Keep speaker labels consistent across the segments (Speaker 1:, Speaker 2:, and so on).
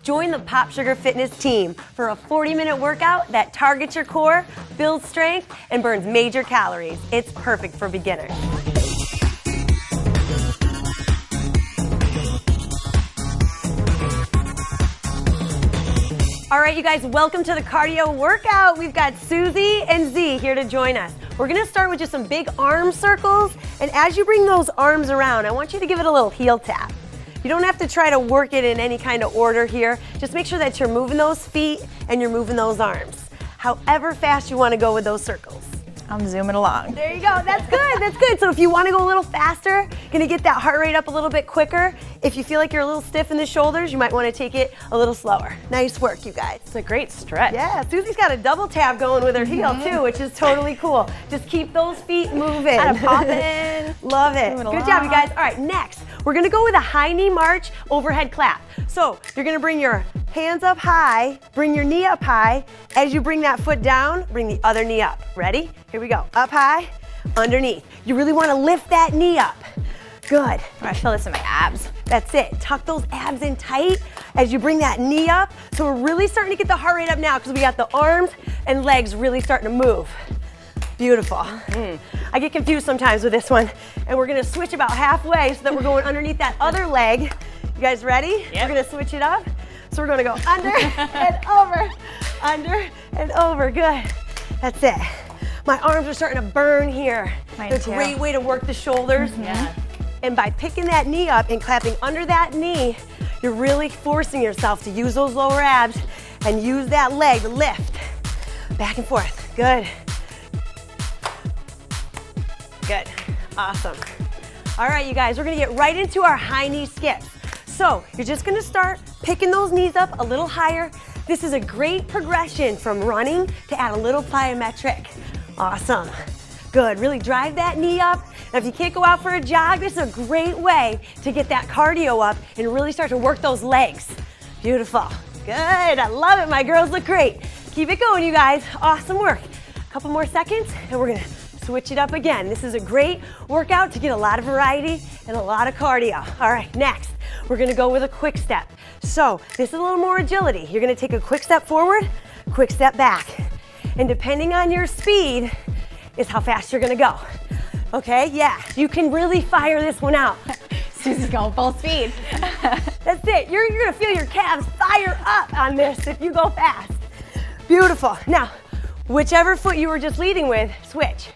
Speaker 1: Join the FitSugar Fitness team for a 40-minute workout that targets your core, builds strength, and burns major calories. It's perfect for beginners. All right, you guys, welcome to the cardio workout. We've got Susie and Z here to join us. We're gonna start with just some big arm circles, and as you bring those arms around, I want you to give it a little heel tap. You don't have to try to work it in any kind of order here. Just make sure that you're moving those feet and you're moving those arms. However fast you wanna go with those circles.
Speaker 2: I'm zooming along.
Speaker 1: There you go, that's good, that's good. So if you wanna go a little faster, gonna get that heart rate up a little bit quicker. If you feel like you're a little stiff in the shoulders, you might wanna take it a little slower. Nice work, you guys.
Speaker 2: It's a great stretch.
Speaker 1: Yeah, Susie's got a double tap going with her heel too, which is totally cool. Just keep those feet moving.
Speaker 2: Kind of popping.
Speaker 1: Love it. Good job, you guys. All right, next, we're gonna go with a high knee march, overhead clap. So you're gonna bring your hands up high, bring your knee up high. As you bring that foot down, bring the other knee up. Ready? Here we go. Up high, underneath. You really wanna lift that knee up. Good.
Speaker 2: I feel this in my abs.
Speaker 1: That's it. Tuck those abs in tight as you bring that knee up. So we're really starting to get the heart rate up now because we got the arms and legs really starting to move. Beautiful. I get confused sometimes with this one. And we're gonna switch about halfway so that we're going underneath that other leg. You guys ready?
Speaker 2: Yep.
Speaker 1: We're gonna switch it up. So we're gonna go under and over, under and over. Good. That's it. My arms are starting to burn here.
Speaker 2: Mine
Speaker 1: It's a
Speaker 2: too.
Speaker 1: great way to work the shoulders.
Speaker 2: Yeah.
Speaker 1: And by picking that knee up and clapping under that knee, you're really forcing yourself to use those lower abs and use that leg to lift. Back and forth. Good. Good. Awesome. All right, you guys, we're gonna get right into our high knee skips. So you're just gonna start picking those knees up a little higher. This is a great progression from running to add a little plyometric. Awesome. Good, really drive that knee up. Now if you can't go out for a jog, this is a great way to get that cardio up and really start to work those legs. Beautiful. Good, I love it. My girls look great. Keep it going, you guys. Awesome work. A couple more seconds and we're gonna switch it up again. This is a great workout to get a lot of variety and a lot of cardio. All right, next, we're gonna go with a quick step. So this is a little more agility. You're gonna take a quick step forward, quick step back. And depending on your speed is how fast you're gonna go. Okay, yeah, you can really fire this one out.
Speaker 2: Susie's going full speed.
Speaker 1: That's it, you're gonna feel your calves fire up on this if you go fast. Beautiful. Now, whichever foot you were just leading with, switch.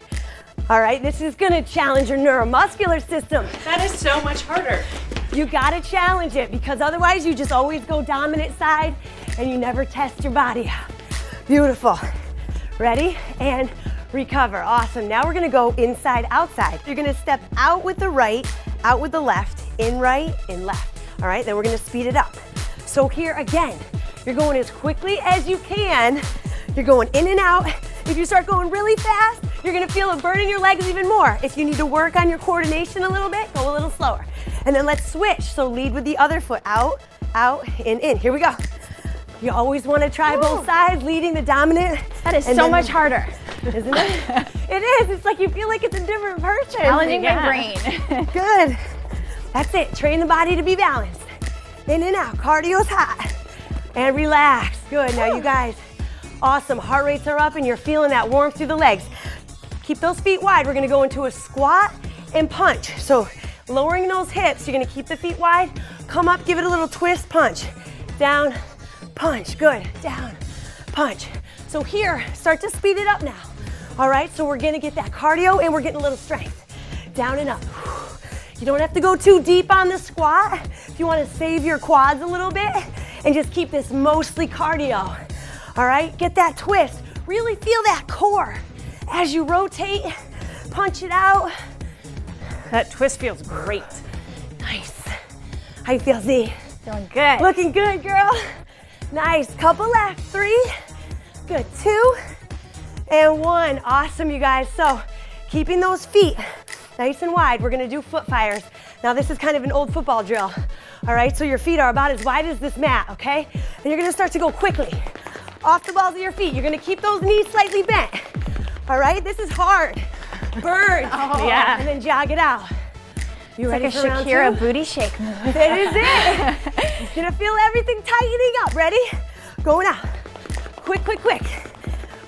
Speaker 1: All right, this is gonna challenge your neuromuscular system.
Speaker 3: That is so much harder.
Speaker 1: You gotta challenge it because otherwise you just always go dominant side and you never test your body out. Beautiful. Ready? And recover. Awesome. Now we're gonna go inside, outside. You're gonna step out with the right, out with the left, in right, in left. All right, then we're gonna speed it up. So here again, you're going as quickly as you can. You're going in and out. If you start going really fast, you're gonna feel it burning your legs even more. If you need to work on your coordination a little bit, go a little slower. And then let's switch. So lead with the other foot, out, in. Here we go. You always wanna try both sides, leading the dominant.
Speaker 2: That is so much harder.
Speaker 1: Isn't it? It is. It's like you feel like it's a different person.
Speaker 2: Challenging my brain.
Speaker 1: Good. That's it. Train the body to be balanced. In and out. Cardio's hot. And relax. Good. Now you guys, awesome. Heart rates are up and you're feeling that warmth through the legs. Keep those feet wide. We're gonna go into a squat and punch. So lowering those hips, you're gonna keep the feet wide. Come up, give it a little twist, punch. Down, punch. Good. Down, punch. So here, start to speed it up now. All right, so we're gonna get that cardio and we're getting a little strength. Down and up. You don't have to go too deep on the squat. If you wanna save your quads a little bit and just keep this mostly cardio. All right, get that twist. Really feel that core. As you rotate, punch it out.
Speaker 2: That twist feels great.
Speaker 1: Nice. How you feel, Z?
Speaker 2: Feeling good.
Speaker 1: Looking good, girl. Nice, couple left, 3. Good, 2 and 1. Awesome, you guys. So keeping those feet nice and wide, we're gonna do foot fires. Now this is kind of an old football drill. All right, so your feet are about as wide as this mat, okay? And you're gonna start to go quickly. Off the balls of your feet. You're gonna keep those knees slightly bent. All right, this is hard. Burn.
Speaker 2: Oh, yeah.
Speaker 1: And then jog it out. You ready
Speaker 2: like a
Speaker 1: for round
Speaker 2: Shakira
Speaker 1: 2?
Speaker 2: booty shake move.
Speaker 1: That is it. You're gonna feel everything tightening up. Ready? Going out. Quick, quick, quick.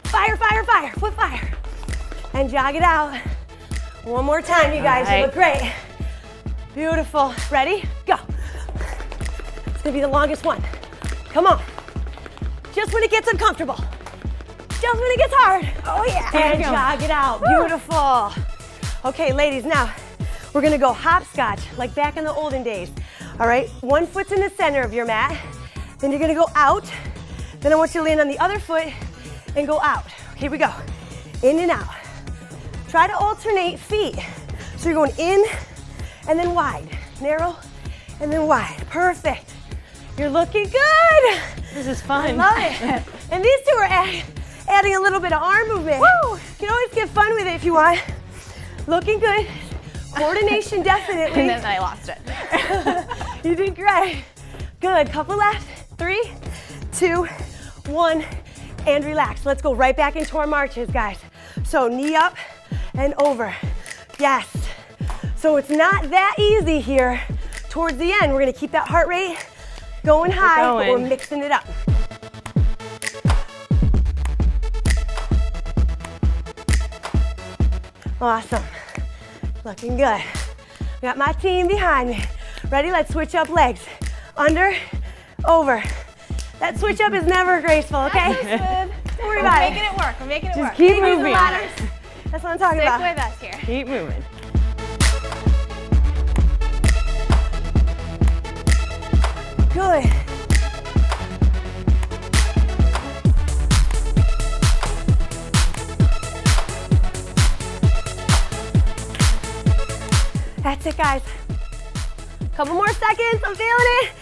Speaker 1: Fire, fire, fire. Foot fire. And jog it out. One more time, you guys. You look great. Beautiful. Ready? Go. It's gonna be the longest one. Come on. Just when it gets uncomfortable. Just when it gets hard. Oh yeah. And jog it out. Beautiful. Okay, ladies, now we're gonna go hopscotch like back in the olden days. All right, one foot's in the center of your mat. Then you're gonna go out. Then I want you to land on the other foot and go out. Here we go. In and out. Try to alternate feet. So you're going in and then wide. Narrow and then wide. Perfect. You're looking good.
Speaker 2: This is fun.
Speaker 1: I love it. And these two are adding a little bit of arm movement. Woo! You can always get fun with it if you want. Looking good. Coordination definitely.
Speaker 2: And then I lost it.
Speaker 1: You did great. Good. Couple left. 3, 2, 1, and relax. Let's go right back into our marches, guys. So knee up and over. Yes. So it's not that easy here. Towards the end, we're gonna keep that heart rate going high, but we're mixing it up. Awesome. Looking good. Got my team behind me. Ready? Let's switch up legs. Under, over. That switch up is never graceful, okay? Don't worry about it.
Speaker 2: We're making it work. We're making it work.
Speaker 1: Just keep moving. That's what I'm talking about.
Speaker 2: Stick with us here.
Speaker 3: Keep moving.
Speaker 1: Good. That's it, guys. Couple more seconds. I'm feeling it.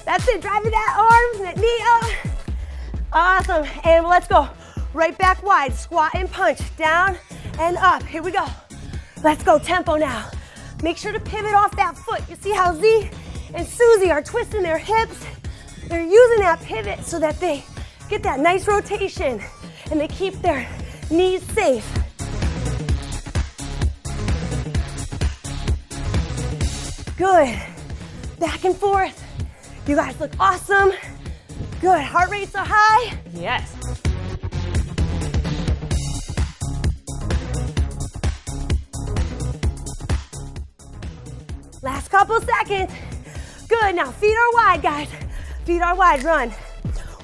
Speaker 1: That's it. Driving that arm, that knee up. Awesome. And let's go. Right back wide. Squat and punch. Down and up. Here we go. Let's go. Tempo now. Make sure to pivot off that foot. You see how Z and Susie are twisting their hips? They're using that pivot so that they get that nice rotation and they keep their knees safe. Good. Back and forth. You guys look awesome. Good. Heart rates are high.
Speaker 3: Yes.
Speaker 1: Last couple seconds. Good. Now feet are wide, guys. Feet are wide. Run.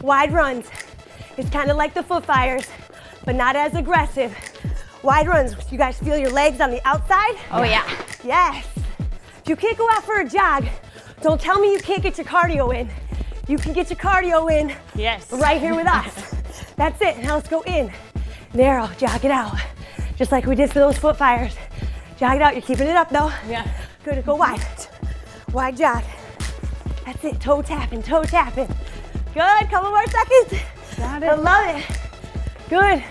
Speaker 1: Wide runs. It's kind of like the foot fires, but not as aggressive. Wide runs. You guys feel your legs on the outside?
Speaker 2: Oh yeah.
Speaker 1: Yes. If you can't go out for a jog, don't tell me you can't get your cardio in. You can get your cardio in right here with us. That's it. Now let's go in. Narrow, jog it out. Just like we did for those foot fires. Jog it out. You're keeping it up though.
Speaker 3: Yeah.
Speaker 1: Good. Go wide. Wide jog. That's it. Toe tapping, toe tapping. Good. Couple more seconds.
Speaker 2: Got it.
Speaker 1: I love it. Good.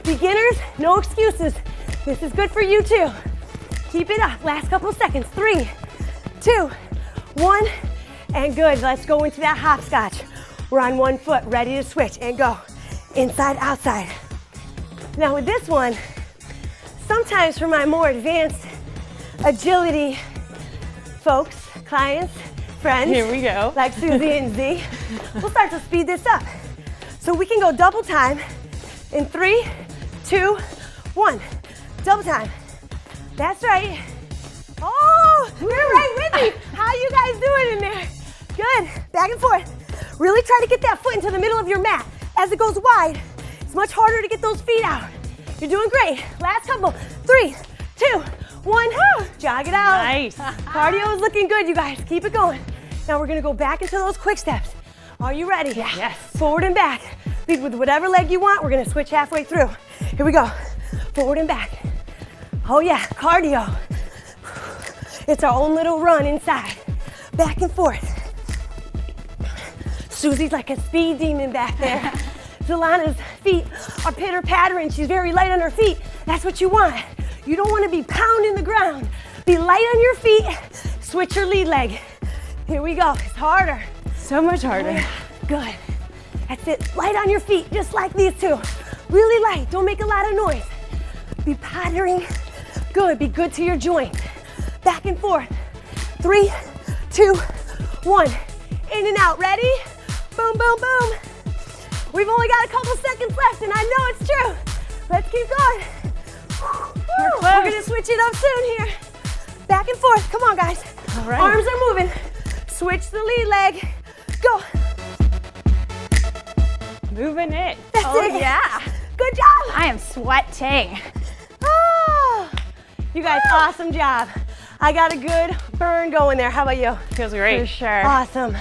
Speaker 1: Beginners, no excuses. This is good for you too. Keep it up. Last couple seconds. 3, 2, 1, and good. Let's go into that hopscotch. We're on one foot, ready to switch and go. Inside, outside. Now with this one, sometimes for my more advanced agility folks, clients, friends,
Speaker 3: Here we go.
Speaker 1: like Susie and Z, we'll start to speed this up. So we can go double time in 3, 2, 1. Double time. That's right. Oh, you're right with me. How you guys doing in there? Good. Back and forth. Really try to get that foot into the middle of your mat. As it goes wide, it's much harder to get those feet out. You're doing great. Last couple. 3, 2, 1. Jog it out.
Speaker 3: Nice.
Speaker 1: Cardio is looking good, you guys. Keep it going. Now we're gonna go back into those quick steps. Are you ready?
Speaker 3: Yes.
Speaker 1: Forward and back. Lead with whatever leg you want. We're gonna switch halfway through. Here we go. Forward and back. Oh yeah, cardio. It's our own little run inside. Back and forth. Susie's like a speed demon back there. Zalana's feet are pitter-pattering. She's very light on her feet. That's what you want. You don't want to be pounding the ground. Be light on your feet. Switch your lead leg. Here we go. It's harder.
Speaker 3: So much harder.
Speaker 1: Good. That's it. Light on your feet, just like these two. Really light. Don't make a lot of noise. Be pattering. Good. Be good to your joint. Back and forth. 3, 2, 1. In and out, ready? Boom, boom, boom. We've only got a couple seconds left, and I know it's true. Let's keep going. We're gonna switch it up soon here. Back and forth, come on guys.
Speaker 2: All right.
Speaker 1: Arms are moving. Switch the lead leg. Go.
Speaker 2: Moving it.
Speaker 1: That's it.
Speaker 2: Yeah.
Speaker 1: Good job.
Speaker 2: I am sweating.
Speaker 1: Oh, you guys, awesome job. I got a good burn going there. How about you?
Speaker 2: Feels great. For sure.
Speaker 1: Awesome.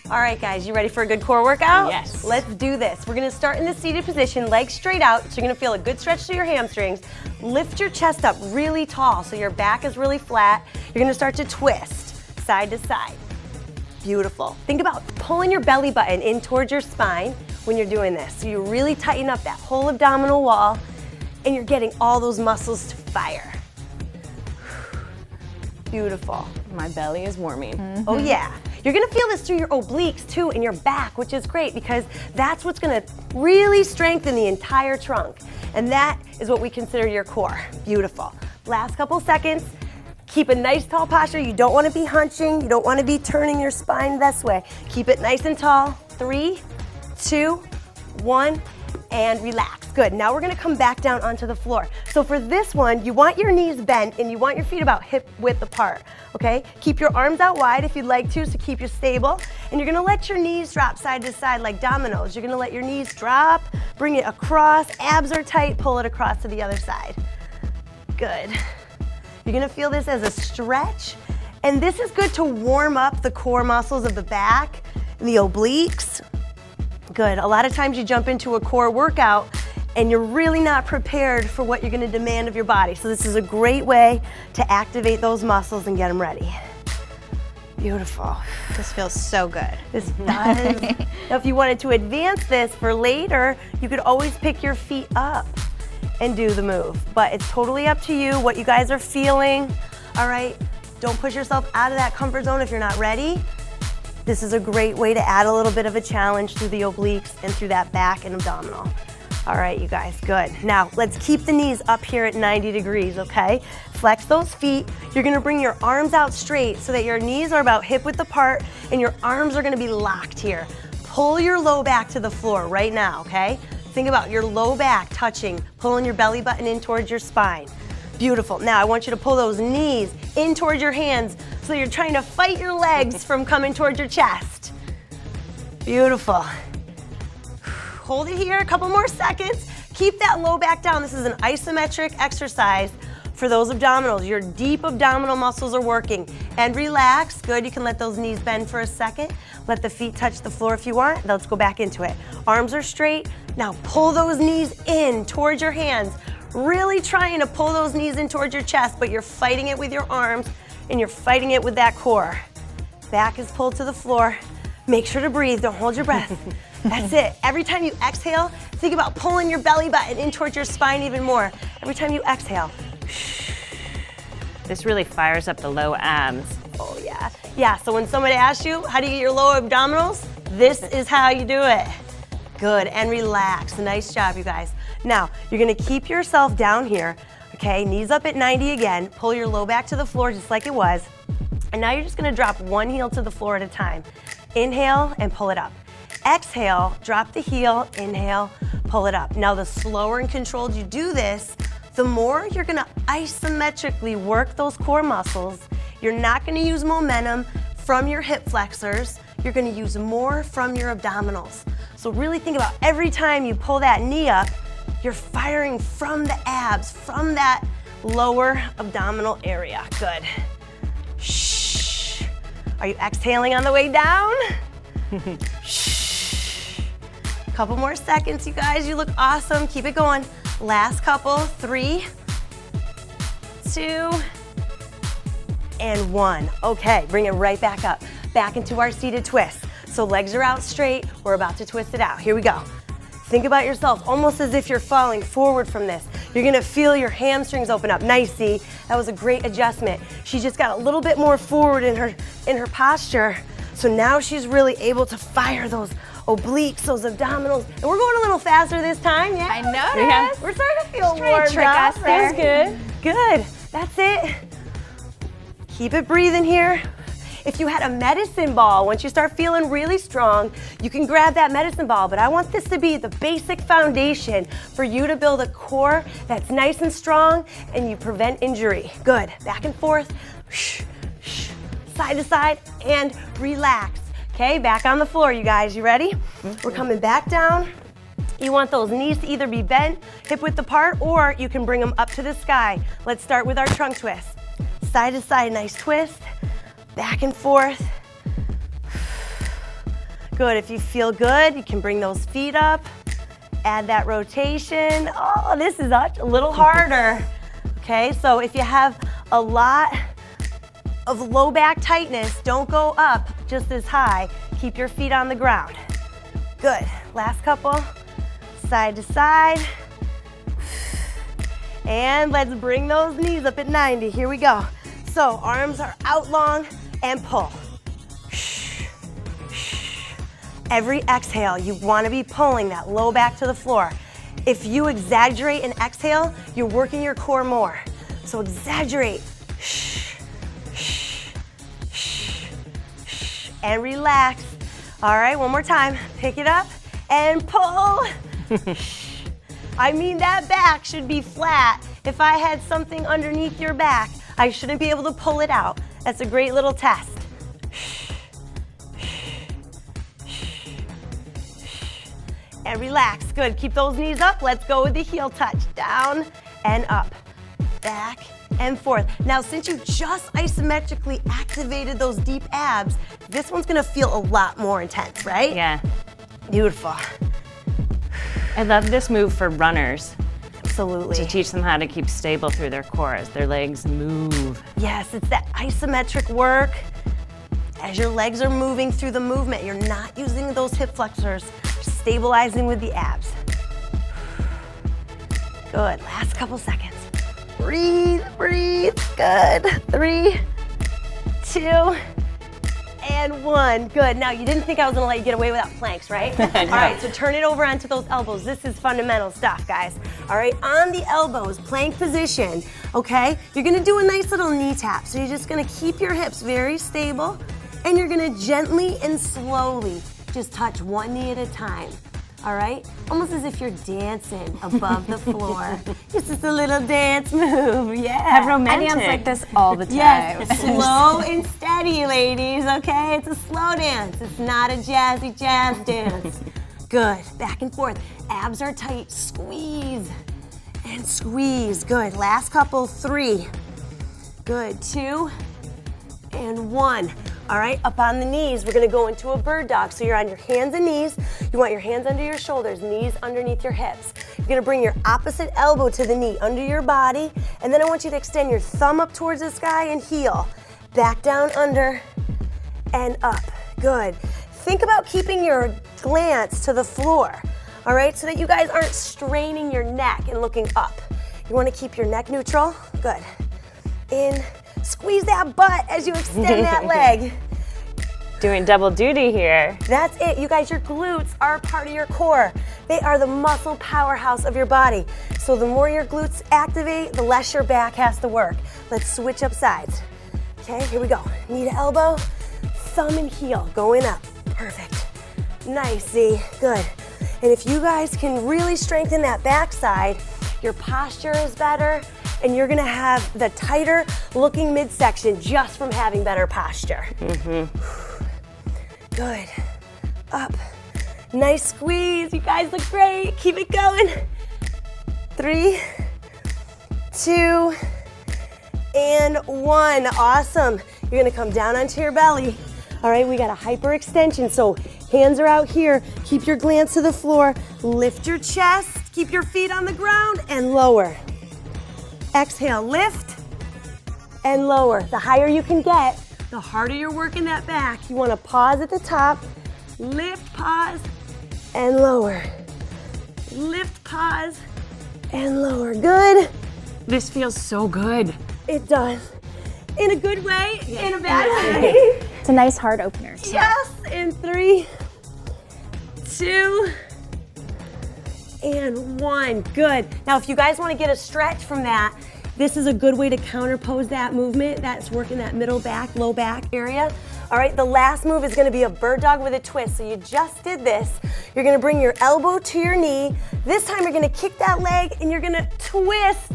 Speaker 1: All right, guys, you ready for a good core workout?
Speaker 2: Yes.
Speaker 1: Let's do this. We're gonna start in the seated position, legs straight out, so you're gonna feel a good stretch to your hamstrings. Lift your chest up really tall so your back is really flat. You're gonna start to twist side to side. Beautiful. Think about pulling your belly button in towards your spine when you're doing this. So you really tighten up that whole abdominal wall and you're getting all those muscles to fire. Beautiful.
Speaker 2: My belly is warming.
Speaker 1: Oh yeah. You're gonna feel this through your obliques too and your back, which is great because that's what's gonna really strengthen the entire trunk. And that is what we consider your core. Beautiful. Last couple seconds. Keep a nice tall posture. You don't wanna be hunching. You don't wanna be turning your spine this way. Keep it nice and tall. 3, 2, 1, and relax. Good, now we're gonna come back down onto the floor. So for this one, you want your knees bent and you want your feet about hip width apart, okay? Keep your arms out wide if you'd like to, so keep you stable. And you're gonna let your knees drop side to side like dominoes. You're gonna let your knees drop, bring it across, abs are tight, pull it across to the other side. Good. You're gonna feel this as a stretch, and this is good to warm up the core muscles of the back and the obliques. Good, a lot of times you jump into a core workout and you're really not prepared for what you're gonna demand of your body. So this is a great way to activate those muscles and get them ready. Beautiful.
Speaker 2: This feels so good.
Speaker 1: This does. Now if you wanted to advance this for later, you could always pick your feet up and do the move. But it's totally up to you, what you guys are feeling. All right, don't push yourself out of that comfort zone if you're not ready. This is a great way to add a little bit of a challenge through the obliques and through that back and abdominal. All right, you guys, good. Now, let's keep the knees up here at 90 degrees, okay? Flex those feet. You're gonna bring your arms out straight so that your knees are about hip width apart and your arms are gonna be locked here. Pull your low back to the floor right now, okay? Think about your low back touching, pulling your belly button in towards your spine. Beautiful. Now I want you to pull those knees in towards your hands so you're trying to fight your legs from coming towards your chest. Beautiful. Hold it here, a couple more seconds. Keep that low back down. This is an isometric exercise for those abdominals. Your deep abdominal muscles are working. And relax, good, you can let those knees bend for a second. Let the feet touch the floor if you want. Let's go back into it. Arms are straight. Now pull those knees in towards your hands. Really trying to pull those knees in towards your chest, but you're fighting it with your arms and you're fighting it with that core. Back is pulled to the floor. Make sure to breathe, don't hold your breath. That's it. Every time you exhale, think about pulling your belly button in towards your spine even more. Every time you exhale.
Speaker 2: This really fires up the low abs.
Speaker 1: Oh yeah. Yeah, so when somebody asks you, how do you get your low abdominals? This is how you do it. Good, and relax. Nice job, you guys. Now, you're gonna keep yourself down here, okay? Knees up at 90 again. Pull your low back to the floor just like it was. And now you're just gonna drop one heel to the floor at a time. Inhale and pull it up. Exhale, drop the heel, inhale, pull it up. Now the slower and controlled you do this, the more you're gonna isometrically work those core muscles. You're not gonna use momentum from your hip flexors. You're gonna use more from your abdominals. So really think about every time you pull that knee up, you're firing from the abs, from that lower abdominal area. Good. Shh. Are you exhaling on the way down? Shh. Couple more seconds, you guys. You look awesome. Keep it going. Last couple. 3, 2, and 1. Okay, bring it right back up. Back into our seated twist. So legs are out straight. We're about to twist it out. Here we go. Think about yourself almost as if you're falling forward from this. You're gonna feel your hamstrings open up. Nice, see? That was a great adjustment. She just got a little bit more forward in her posture. So now she's really able to fire those obliques, those abdominals. And we're going a little faster this time, yeah?
Speaker 2: I noticed.
Speaker 1: Yeah. We're starting to feel warmed
Speaker 2: trick
Speaker 1: up.
Speaker 2: us there.
Speaker 1: That was good. Good. That's it. Keep it breathing here. If you had a medicine ball, once you start feeling really strong, you can grab that medicine ball, but I want this to be the basic foundation for you to build a core that's nice and strong and you prevent injury. Good, back and forth, side to side, and relax. Okay, back on the floor, you guys, you ready? We're coming back down. You want those knees to either be bent, hip width apart, or you can bring them up to the sky. Let's start with our trunk twist. Side to side, nice twist. Back and forth. Good, if you feel good, you can bring those feet up. Add that rotation. Oh, this is a little harder. Okay, so if you have a lot of low back tightness, don't go up just as high. Keep your feet on the ground. Good, last couple. Side to side. And let's bring those knees up at 90. Here we go. So arms are out long and pull. Every exhale, you want to be pulling that low back to the floor. If you exaggerate and exhale, you're working your core more. So exaggerate. And relax. All right, one more time. Pick it up and pull. I mean, that back should be flat. If I had something underneath your back, I shouldn't be able to pull it out. That's a great little test. And relax. Good. Keep those knees up. Let's go with the heel touch. Down and up. Back and forth. Now, since you just isometrically activated those deep abs, this one's going to feel a lot more intense, right?
Speaker 2: Yeah.
Speaker 1: Beautiful.
Speaker 2: I love this move for runners.
Speaker 1: Absolutely.
Speaker 2: To teach them how to keep stable through their core as their legs move.
Speaker 1: Yes, it's that isometric work. As your legs are moving through the movement, you're not using those hip flexors, stabilizing with the abs. Good, last couple seconds. Breathe, breathe, good. 3, 2, and 1. Good, now you didn't think I was gonna let you get away without planks, right?
Speaker 2: No.
Speaker 1: All right, so turn it over onto those elbows. This is fundamental stuff, guys. All right, on the elbows, plank position, okay? You're gonna do a nice little knee tap. So you're just gonna keep your hips very stable and you're gonna gently and slowly just touch one knee at a time. All right? Almost as if you're dancing above the floor. It's just a little dance move, yeah.
Speaker 2: Have romantic.
Speaker 3: I dance like this all the time.
Speaker 1: Yes, slow and steady, ladies, okay? It's a slow dance. It's not a jazzy jazz dance. Good, back and forth. Abs are tight, squeeze and squeeze. Good, last couple, 3. Good, 2 and 1. All right, up on the knees, we're gonna go into a bird dog. So you're on your hands and knees. You want your hands under your shoulders, knees underneath your hips. You're gonna bring your opposite elbow to the knee under your body, and then I want you to extend your thumb up towards the sky and heel. Back down under and up. Good. Think about keeping your glance to the floor, all right, so that you guys aren't straining your neck and looking up. You wanna keep your neck neutral. Good. In. Squeeze that butt as you extend that leg.
Speaker 2: Doing double duty here.
Speaker 1: That's it. You guys, your glutes are part of your core. They are the muscle powerhouse of your body. So the more your glutes activate, the less your back has to work. Let's switch up sides. Okay, here we go. Knee to elbow, thumb and heel, going up. Perfect. Nice, Z. Good. And if you guys can really strengthen that back side, your posture is better, and you're gonna have the tighter looking midsection just from having better posture. Good. Up. Nice squeeze. You guys look great. Keep it going. 3, 2, and 1. Awesome. You're gonna come down onto your belly. All right, we got a hyperextension. So hands are out here. Keep your glance to the floor. Lift your chest. Keep your feet on the ground and lower. Exhale, lift and lower. The higher you can get, the harder you're working that back. You want to pause at the top, lift, pause, and lower. Lift, pause, and lower. Good.
Speaker 2: This feels so good.
Speaker 1: It does. In a good way, in a bad way.
Speaker 3: It's a nice hard opener. So.
Speaker 1: Yes, in 3, 2, and 1. Good. Now, if you guys want to get a stretch from that, This is a good way to counterpose that movement. That's working that middle back, low back area. All right, the last move is gonna be a bird dog with a twist. So you just did this. You're gonna bring your elbow to your knee. This time you're gonna kick that leg and you're gonna twist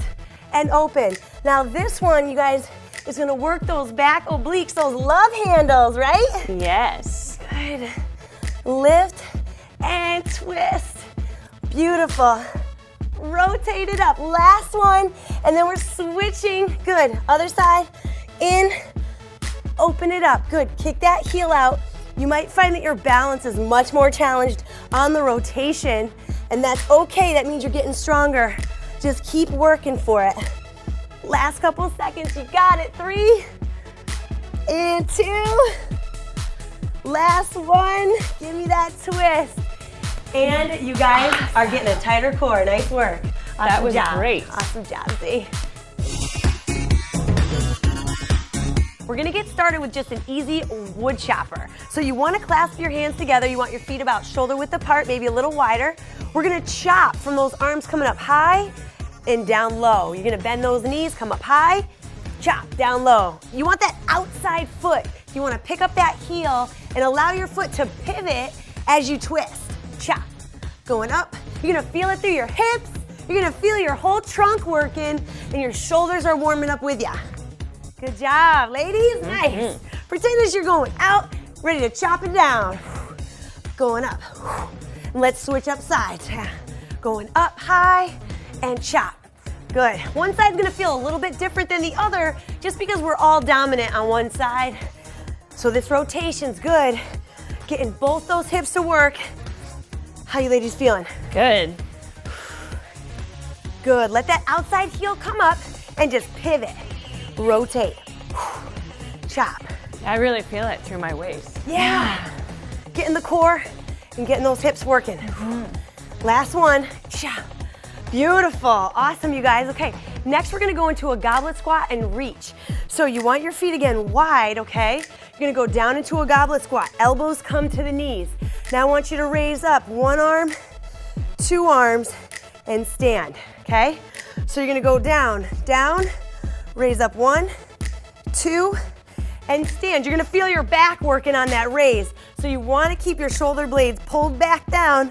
Speaker 1: and open. Now this one, you guys, is gonna work those back obliques, those love handles, right?
Speaker 2: Yes.
Speaker 1: Good. Lift and twist. Beautiful. Rotate it up. Last one, and then we're switching. Good. Other side. In. Open it up. Good. Kick that heel out. You might find that your balance is much more challenged on the rotation, and that's okay. That means you're getting stronger. Just keep working for it. Last couple seconds. You got it. 3 and 2. Last one. Give me that twist. And you guys are getting a tighter core. Nice work. Awesome
Speaker 2: That was
Speaker 1: job.
Speaker 2: great.
Speaker 1: Awesome job, Z. We're gonna get started with just an easy wood chopper. So you wanna clasp your hands together. You want your feet about shoulder width apart, maybe a little wider. We're gonna chop from those arms coming up high and down low. You're gonna bend those knees, come up high, chop, down low. You want that outside foot. You wanna pick up that heel and allow your foot to pivot as you twist. Chop, going up. You're gonna feel it through your hips. You're gonna feel your whole trunk working and your shoulders are warming up with ya. Good job, ladies, nice. Pretend as you're going out, ready to chop it down. Going up. And let's switch up sides. Going up high and chop. Good. One side's gonna feel a little bit different than the other just because we're all dominant on one side. So this rotation's good. Getting both those hips to work. How you ladies feeling?
Speaker 2: Good.
Speaker 1: Good. Let that outside heel come up and just pivot. Rotate. Chop.
Speaker 2: I really feel it through my waist.
Speaker 1: Yeah. Getting the core and getting those hips working. Last one. Chop. Beautiful. Awesome, you guys. Okay, next we're gonna go into a goblet squat and reach. So you want your feet again wide, okay? You're gonna go down into a goblet squat. Elbows come to the knees. Now I want you to raise up one arm, 2 arms, and stand, okay? So you're gonna go down, down, raise up 1, 2, and stand. You're gonna feel your back working on that raise. So you wanna keep your shoulder blades pulled back down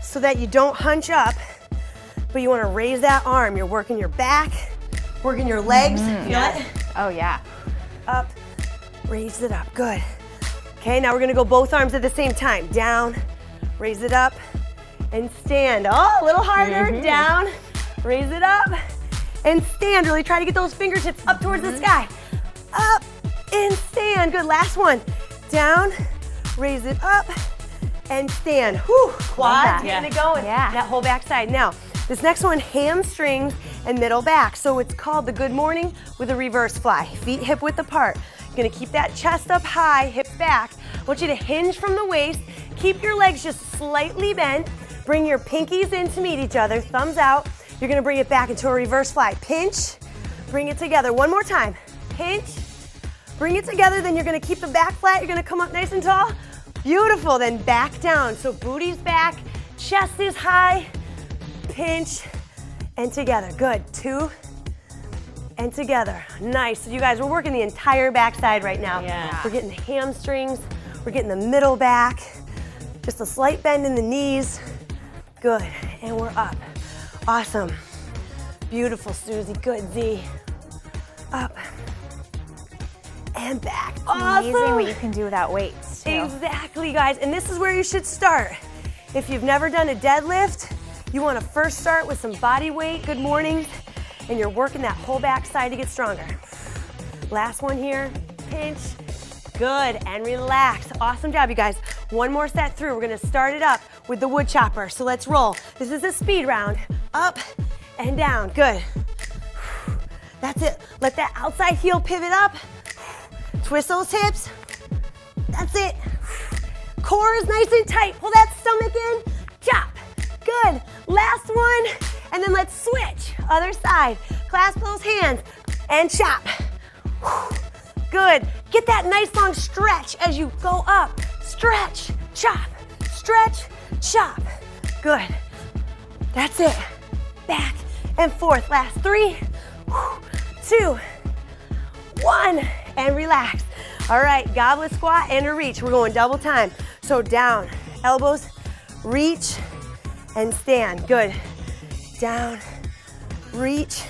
Speaker 1: so that you don't hunch up, but you wanna raise that arm. You're working your back, working your legs. Feel it?
Speaker 2: Oh yeah.
Speaker 1: Up, raise it up, good. Okay, now we're gonna go both arms at the same time. Down, raise it up, and stand. Oh, a little harder, down, raise it up, and stand. Really try to get those fingertips up towards the sky. Up, and stand, good. Last one. Down, raise it up, and stand. Whew, quads, getting it going.
Speaker 2: Yeah.
Speaker 1: That whole back side. Now, this next one, hamstrings and middle back. So it's called the good morning with a reverse fly. Feet hip width apart. You're gonna keep that chest up high, hips back. I want you to hinge from the waist. Keep your legs just slightly bent. Bring your pinkies in to meet each other, thumbs out. You're gonna bring it back into a reverse fly. Pinch, bring it together. One more time. Pinch, bring it together, then you're gonna keep the back flat. You're gonna come up nice and tall. Beautiful, then back down. So booty's back, chest is high, pinch, and together. Good, 2, and together. Nice. So you guys, we're working the entire backside right now.
Speaker 2: Yeah.
Speaker 1: We're getting the hamstrings, we're getting the middle back, just a slight bend in the knees. Good, and we're up. Awesome. Beautiful, Susie. Good, Z. Up and back. Awesome.
Speaker 3: Amazing what you can do without weights, too.
Speaker 1: Exactly, guys, and this is where you should start. If you've never done a deadlift, you want to first start with some body weight, good mornings, and you're working that whole back side to get stronger. Last one here, pinch, good, and relax. Awesome job, you guys. One more set through. We're gonna start it up with the wood chopper, so let's roll. This is a speed round, up and down, good. That's it. Let that outside heel pivot up. Twist those hips. That's it. Core is nice and tight. Pull that stomach in. Chop. Good. Last one. And then let's switch. Other side. Clasp those hands and chop. Good. Get that nice long stretch as you go up. Stretch. Chop. Stretch. Chop. Good. That's it. Back and forth. Last 3. 2, 1, and relax. All right, goblet squat and a reach. We're going double time. So down, elbows, reach, and stand. Good. Down, reach,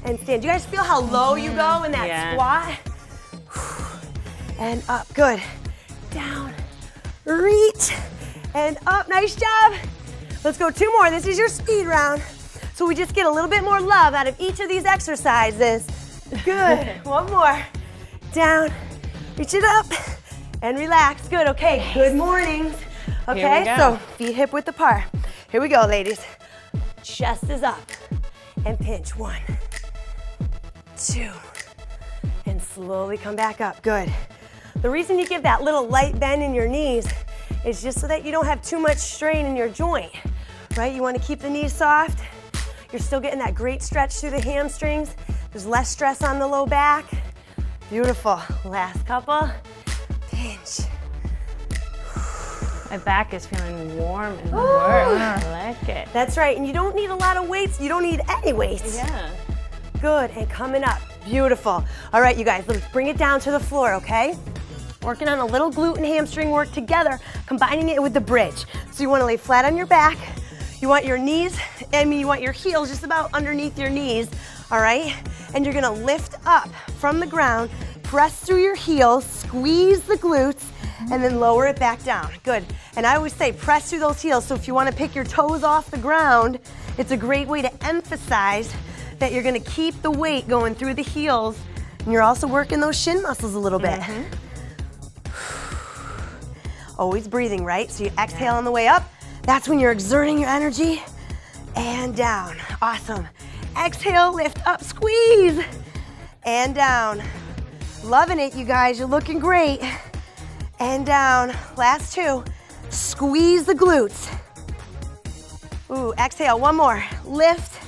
Speaker 1: and stand. Do you guys feel how low you go in that squat? And up, good. Down, reach, and up. Nice job. Let's go 2 more. This is your speed round. So we just get a little bit more love out of each of these exercises. Good. 1 more. Down, reach it up, and relax. Good, okay, good mornings. Okay, so feet hip width apart. Here we go, ladies. Chest is up, and pinch. 1, 2, and slowly come back up. Good. The reason you give that little light bend in your knees is just so that you don't have too much strain in your joint, right? You want to keep the knees soft. You're still getting that great stretch through the hamstrings. There's less stress on the low back. Beautiful. Last couple. Pinch.
Speaker 2: My back is feeling warm and warm. I like it.
Speaker 1: That's right. And you don't need a lot of weights. You don't need any weights.
Speaker 2: Yeah.
Speaker 1: Good. And coming up. Beautiful. All right, you guys, let's bring it down to the floor, okay? Working on a little glute and hamstring work together, combining it with the bridge. So you want to lay flat on your back. You want your knees, you want your heels just about underneath your knees, all right? And you're gonna lift up from the ground, press through your heels, squeeze the glutes, and then lower it back down. Good. And I always say press through those heels, so if you wanna pick your toes off the ground, it's a great way to emphasize that you're gonna keep the weight going through the heels, and you're also working those shin muscles a little bit. Always breathing, right? So you exhale on the way up. That's when you're exerting your energy. And down. Awesome. Exhale, lift up, squeeze. And down. Loving it, you guys. You're looking great. And down. Last 2. Squeeze the glutes. Ooh, exhale. 1 more. Lift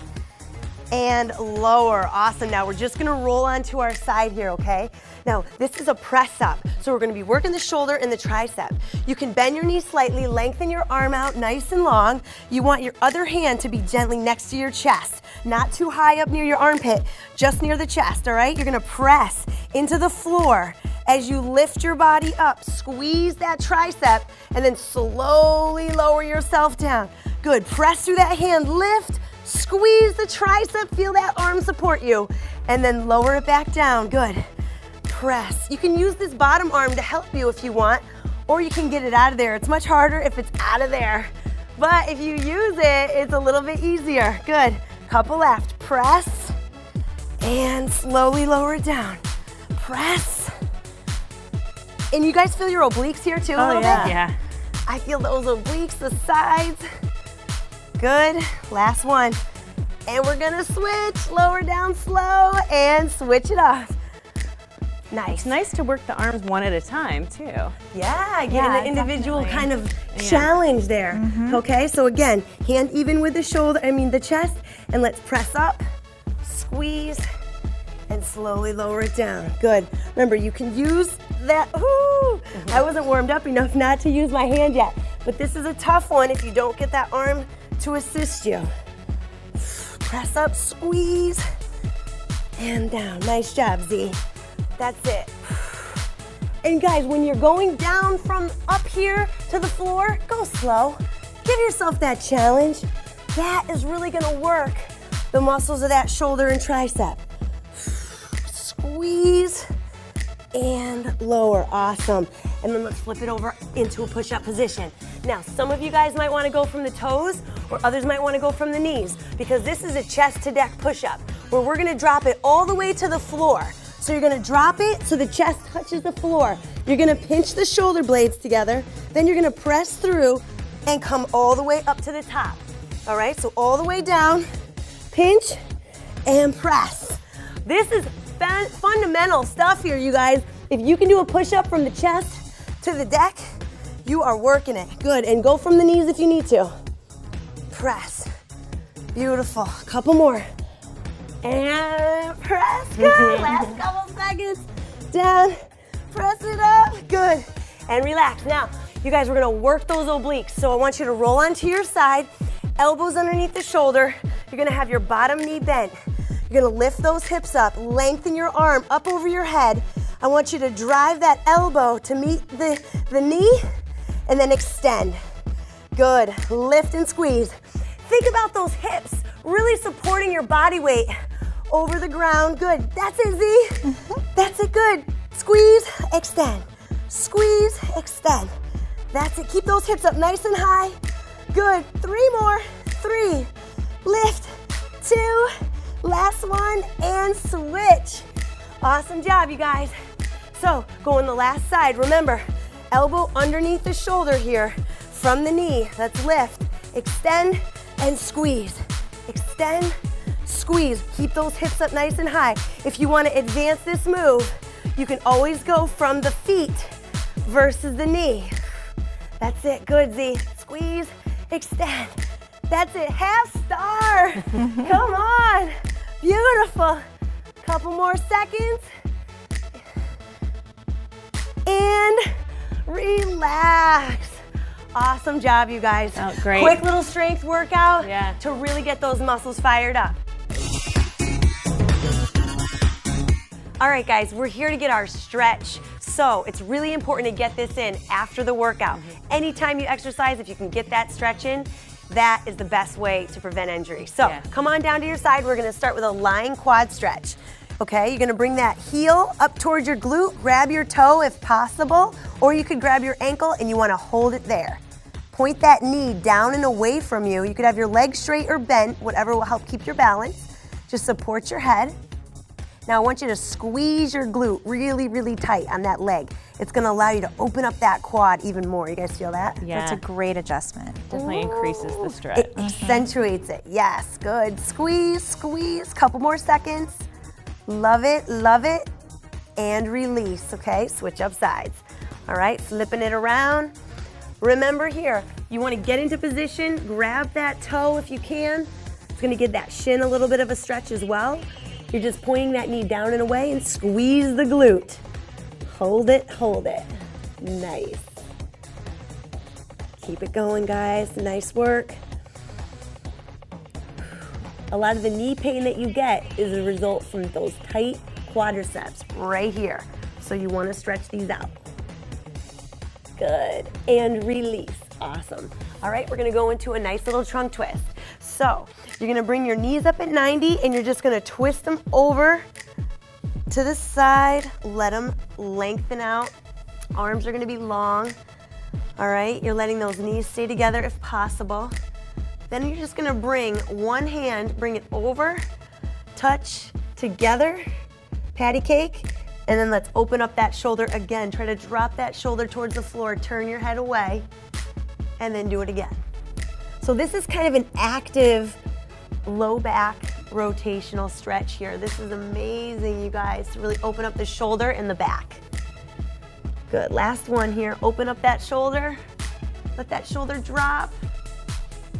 Speaker 1: and lower. Awesome. Now we're just gonna roll onto our side here, okay? Now, this is a press up, so we're gonna be working the shoulder and the tricep. You can bend your knees slightly, lengthen your arm out nice and long. You want your other hand to be gently next to your chest, not too high up near your armpit, just near the chest, all right? You're gonna press into the floor as you lift your body up. Squeeze that tricep, and then slowly lower yourself down. Good, press through that hand, lift, squeeze the tricep, feel that arm support you, and then lower it back down. Good. Press. You can use this bottom arm to help you if you want, or you can get it out of there. It's much harder if it's out of there, but if you use it, it's a little bit easier. Good. Couple left. Press and slowly lower it down. Press. And you guys feel your obliques here too a little bit?
Speaker 2: Yeah.
Speaker 1: I feel those obliques, the sides. Good. Last one. And we're gonna switch. Lower down slow and switch it off. Nice.
Speaker 2: It's nice to work the arms one at a time, too.
Speaker 1: Yeah, getting the individual kind of challenge there. Okay, so again, hand even with the shoulder, the chest, and let's press up, squeeze, and slowly lower it down. Good. Remember, you can use that. Ooh, I wasn't warmed up enough not to use my hand yet, but this is a tough one if you don't get that arm to assist you. Press up, squeeze, and down. Nice job, Z. That's it. And guys, when you're going down from up here to the floor, go slow. Give yourself that challenge. That is really gonna work the muscles of that shoulder and tricep. Squeeze and lower. Awesome. And then let's flip it over into a push-up position. Now, some of you guys might wanna go from the toes, or others might wanna go from the knees, because this is a chest-to-deck push-up, where we're gonna drop it all the way to the floor. So you're gonna drop it so the chest touches the floor. You're gonna pinch the shoulder blades together, then you're gonna press through and come all the way up to the top. All right, so all the way down, pinch and press. This is fundamental stuff here, you guys. If you can do a push-up from the chest to the deck, you are working it. Good, and go from the knees if you need to. Press. Beautiful. Couple more. And press, good. Last couple seconds. Down, press it up, good. And relax. Now, you guys, we're gonna work those obliques. So I want you to roll onto your side, elbows underneath the shoulder. You're gonna have your bottom knee bent. You're gonna lift those hips up, lengthen your arm up over your head. I want you to drive that elbow to meet the knee and then extend. Good, lift and squeeze. Think about those hips really supporting your body weight over the ground. Good, that's it, Z. That's it, good. Squeeze, extend. Squeeze, extend. That's it, keep those hips up nice and high. Good, 3 more, 3, lift, 2, last one, and switch. Awesome job, you guys. So, go on the last side. Remember, elbow underneath the shoulder here from the knee. Let's lift, extend, and squeeze. Extend, squeeze. Keep those hips up nice and high. If you want to advance this move, you can always go from the feet versus the knee. That's it, good, Z. Squeeze, extend. That's it, half star. Come on, beautiful. Couple more seconds. And relax. Awesome job, you guys.
Speaker 2: Oh, great.
Speaker 1: Quick little strength workout
Speaker 2: Yeah.
Speaker 1: to really get those muscles fired up. All right, guys, we're here to get our stretch. So it's really important to get this in after the workout. Anytime you exercise, if you can get that stretch in, that is the best way to prevent injury. So come on down to your side. We're gonna start with a lying quad stretch. Okay, you're gonna bring that heel up towards your glute, grab your toe if possible, or you could grab your ankle and you wanna hold it there. Point that knee down and away from you. You could have your legs straight or bent, whatever will help keep your balance. Just support your head. Now I want you to squeeze your glute really, really tight on that leg. It's gonna allow you to open up that quad even more. You guys feel that?
Speaker 2: Yeah.
Speaker 3: That's a great adjustment.
Speaker 2: Definitely increases the stretch.
Speaker 1: It accentuates it, yes, good. Squeeze, squeeze, couple more seconds. Love it, and release, okay? Switch up sides. All right, flipping it around. Remember here, you wanna get into position, grab that toe if you can. It's gonna give that shin a little bit of a stretch as well. You're just pointing that knee down and away and squeeze the glute. Hold it, nice. Keep it going, guys, nice work. A lot of the knee pain that you get is a result from those tight quadriceps right here. So you want to stretch these out. Good, and release, awesome. All right, we're gonna go into a nice little trunk twist. So you're gonna bring your knees up at 90 and you're just gonna twist them over to the side, let them lengthen out. Arms are gonna be long. All right, you're letting those knees stay together if possible. Then you're just gonna bring one hand, bring it over, touch together, patty cake, and then let's open up that shoulder again. Try to drop that shoulder towards the floor, turn your head away, and then do it again. So this is kind of an active low back rotational stretch here. This is amazing, you guys, to really open up the shoulder and the back. Good, last one here. Open up that shoulder, let that shoulder drop,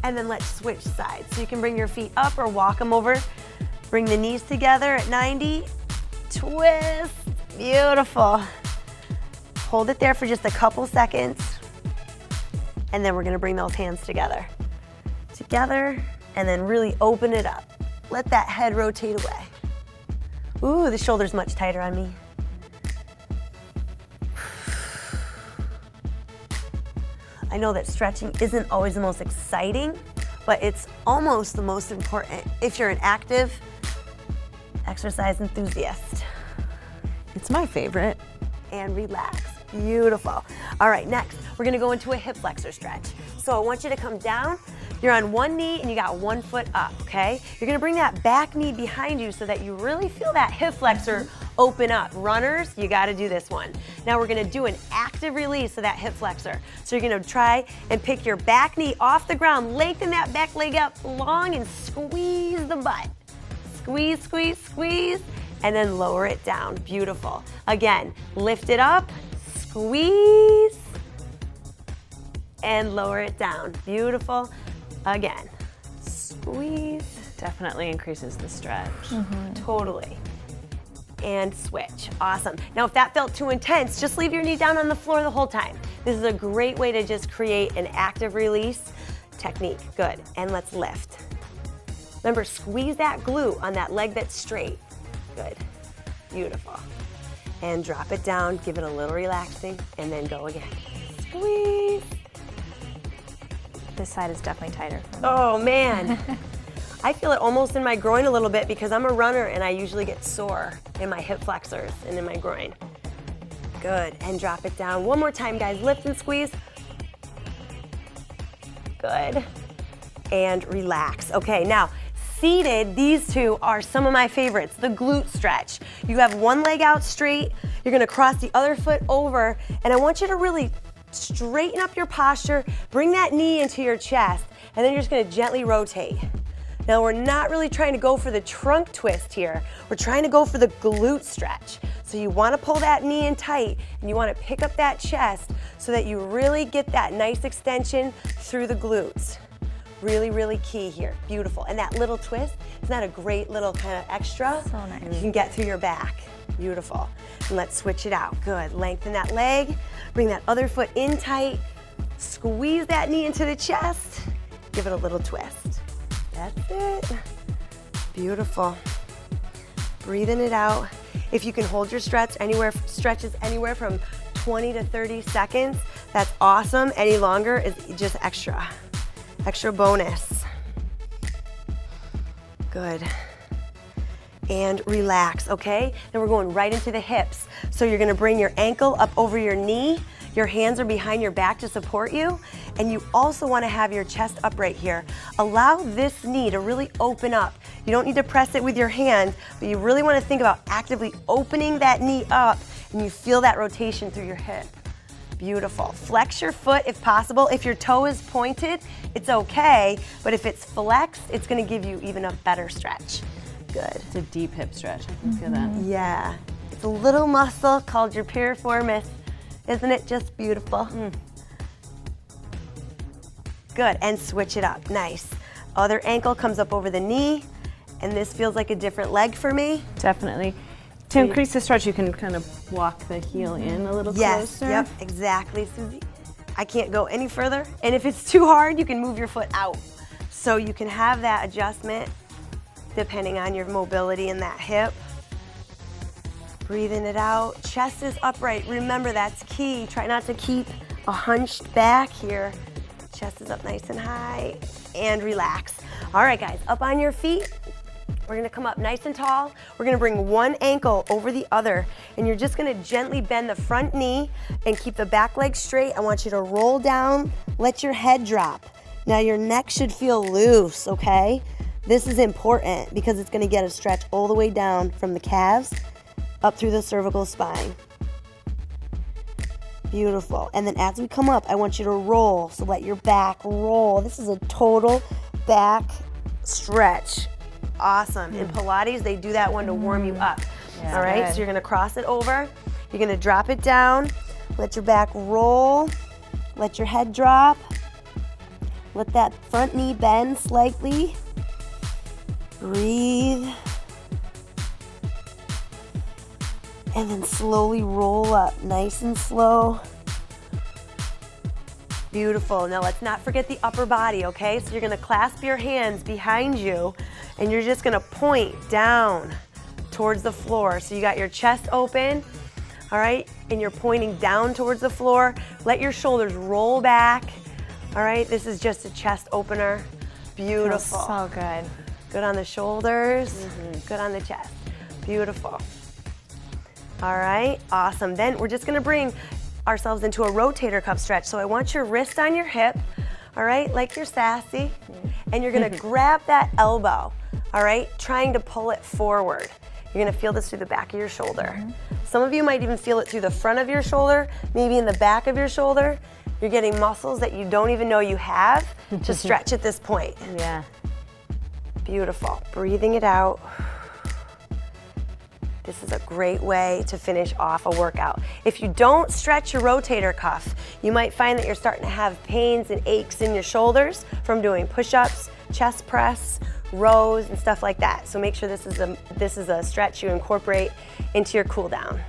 Speaker 1: and then let's switch sides. So you can bring your feet up or walk them over. Bring the knees together at 90, twist, beautiful. Hold it there for just a couple seconds, and then we're gonna bring those hands together. And then really open it up. Let that head rotate away. Ooh, the shoulder's much tighter on me. I know that stretching isn't always the most exciting, but it's almost the most important if you're an active exercise enthusiast.
Speaker 3: It's my favorite.
Speaker 1: And relax, beautiful. All right, next, we're gonna go into a hip flexor stretch. So I want you to come down, you're on one knee and you got one foot up, okay? You're gonna bring that back knee behind you so that you really feel that hip flexor open up. Runners, you gotta do this one. Now we're gonna do an active release of that hip flexor. So you're gonna try and pick your back knee off the ground, lengthen that back leg up long and squeeze the butt. Squeeze, squeeze, squeeze, and then lower it down, beautiful. Again, lift it up, squeeze, and lower it down, beautiful. Again, squeeze.
Speaker 2: Definitely increases the stretch.
Speaker 1: Totally. And switch, awesome. Now if that felt too intense, just leave your knee down on the floor the whole time. This is a great way to just create an active release technique. Good, and let's lift. Remember, squeeze that glute on that leg that's straight. Good. Beautiful. And drop it down, give it a little relaxing, and then go again. Squeeze.
Speaker 3: This side is definitely tighter for me.
Speaker 1: Oh, man. I feel it almost in my groin a little bit because I'm a runner and I usually get sore in my hip flexors and in my groin. Good, and drop it down. One more time, guys. Lift and squeeze. Good. And relax. Okay, now, seated, these two are some of my favorites. The glute stretch. You have one leg out straight. You're gonna cross the other foot over, and I want you to really straighten up your posture, bring that knee into your chest, and then you're just gonna gently rotate. Now, we're not really trying to go for the trunk twist here. We're trying to go for the glute stretch. So you wanna pull that knee in tight, and you wanna pick up that chest so that you really get that nice extension through the glutes. Really, really key here. Beautiful. And that little twist, isn't that a great little kind of extra?
Speaker 3: So nice.
Speaker 1: You can get through your back. Beautiful. And let's switch it out. Good. Lengthen that leg. Bring that other foot in tight. Squeeze that knee into the chest. Give it a little twist. That's it. Beautiful. Breathing it out. If you can hold your stretches anywhere from 20 to 30 seconds, that's awesome. Any longer is just extra bonus. Good. And relax, okay? Then we're going right into the hips. So you're gonna bring your ankle up over your knee. Your hands are behind your back to support you. And you also wanna have your chest upright here. Allow this knee to really open up. You don't need to press it with your hand, but you really wanna think about actively opening that knee up, and you feel that rotation through your hip. Beautiful. Flex your foot if possible. If your toe is pointed, it's okay, but if it's flexed, it's gonna give you even a better stretch. Good.
Speaker 2: It's a deep hip stretch. I can feel that.
Speaker 1: Yeah. It's a little muscle called your piriformis. Isn't it just beautiful? Good, and switch it up. Nice. Other ankle comes up over the knee, and this feels like a different leg for me.
Speaker 2: Definitely. To increase the stretch, you can kind of walk the heel in a little closer.
Speaker 1: Yep, exactly, Susie. I can't go any further. And if it's too hard, you can move your foot out. So you can have that adjustment depending on your mobility in that hip. Breathing it out. Chest is upright. Remember, that's key. Try not to keep a hunched back here. Chest is up nice and high. And relax. All right, guys, up on your feet. We're gonna come up nice and tall. We're gonna bring one ankle over the other, and you're just gonna gently bend the front knee and keep the back leg straight. I want you to roll down, let your head drop. Now your neck should feel loose, okay? This is important because it's gonna get a stretch all the way down from the calves up through the cervical spine. Beautiful. And then as we come up, I want you to roll, so let your back roll. This is a total back stretch. Awesome. In Pilates, they do that one to warm you up.
Speaker 2: Yeah,
Speaker 1: all right,
Speaker 2: good.
Speaker 1: so you're gonna cross it over. You're gonna drop it down. Let your back roll. Let your head drop. Let that front knee bend slightly. Breathe. And then slowly roll up, nice and slow. Beautiful. Now let's not forget the upper body, okay? So you're gonna clasp your hands behind you, and you're just gonna point down towards the floor. So you got your chest open, all right? And you're pointing down towards the floor. Let your shoulders roll back, all right? This is just a chest opener. Beautiful.
Speaker 3: Feels so good.
Speaker 1: Good on the shoulders, good on the chest. Beautiful. All right, awesome. Then we're just gonna bring ourselves into a rotator cuff stretch. So I want your wrist on your hip, all right, like you're sassy, and you're gonna grab that elbow, all right, trying to pull it forward. You're gonna feel this through the back of your shoulder. Some of you might even feel it through the front of your shoulder, maybe in the back of your shoulder. You're getting muscles that you don't even know you have to stretch at this point.
Speaker 2: Yeah.
Speaker 1: Beautiful. Breathing it out. This is a great way to finish off a workout. If you don't stretch your rotator cuff, you might find that you're starting to have pains and aches in your shoulders from doing push-ups, chest press, rows, and stuff like that. So make sure this is a stretch you incorporate into your cool down.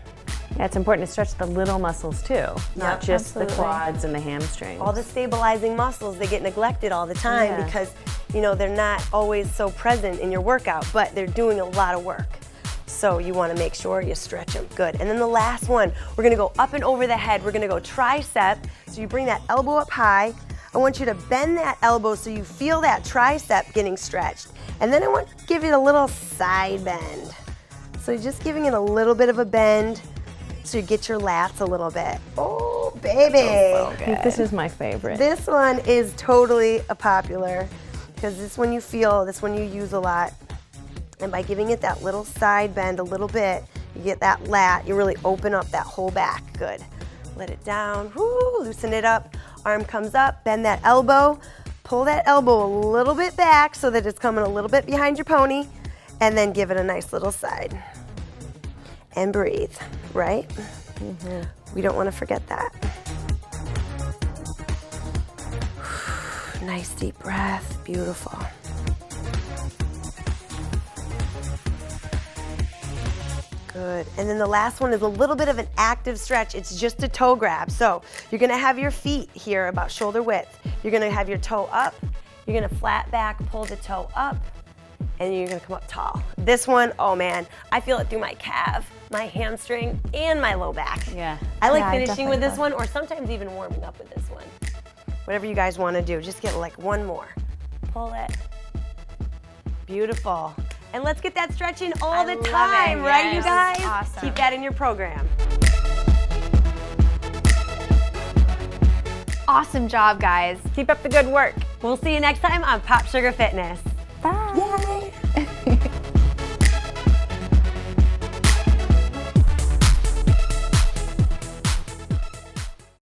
Speaker 2: Yeah, it's important to stretch the little muscles too, not just
Speaker 3: absolutely.
Speaker 2: the quads and the hamstrings.
Speaker 1: All the stabilizing muscles, they get neglected all the time because you know, they're not always so present in your workout, but they're doing a lot of work. So you want to make sure you stretch them. Good. And then the last one, we're going to go up and over the head. We're going to go tricep. So you bring that elbow up high. I want you to bend that elbow so you feel that tricep getting stretched. And then I want to give it a little side bend. So you're just giving it a little bit of a bend so you get your lats a little bit. Oh, baby.
Speaker 2: I think this is my favorite.
Speaker 1: This one is totally a popular because this one you feel, this one you use a lot. And by giving it that little side bend a little bit, you get that lat, you really open up that whole back. Good. Let it down, woo, loosen it up. Arm comes up, bend that elbow, pull that elbow a little bit back so that it's coming a little bit behind your pony, and then give it a nice little side. And breathe, right? We don't want to forget that. Nice deep breath, beautiful. Good. And then the last one is a little bit of an active stretch. It's just a toe grab. So you're going to have your feet here about shoulder width. You're going to have your toe up. You're going to flat back, pull the toe up, and you're going to come up tall. This one, oh man, I feel it through my calf, my hamstring, and my low back.
Speaker 2: Yeah.
Speaker 1: I like finishing with this one, or sometimes even warming up with this one. Whatever you guys want to do, just get like one more. Pull it. Beautiful. And let's get that stretching all the time, right, you guys?
Speaker 3: Awesome.
Speaker 1: Keep that in your program.
Speaker 3: Awesome job, guys.
Speaker 2: Keep up the good work.
Speaker 1: We'll see you next time on Pop Sugar Fitness.
Speaker 3: Bye.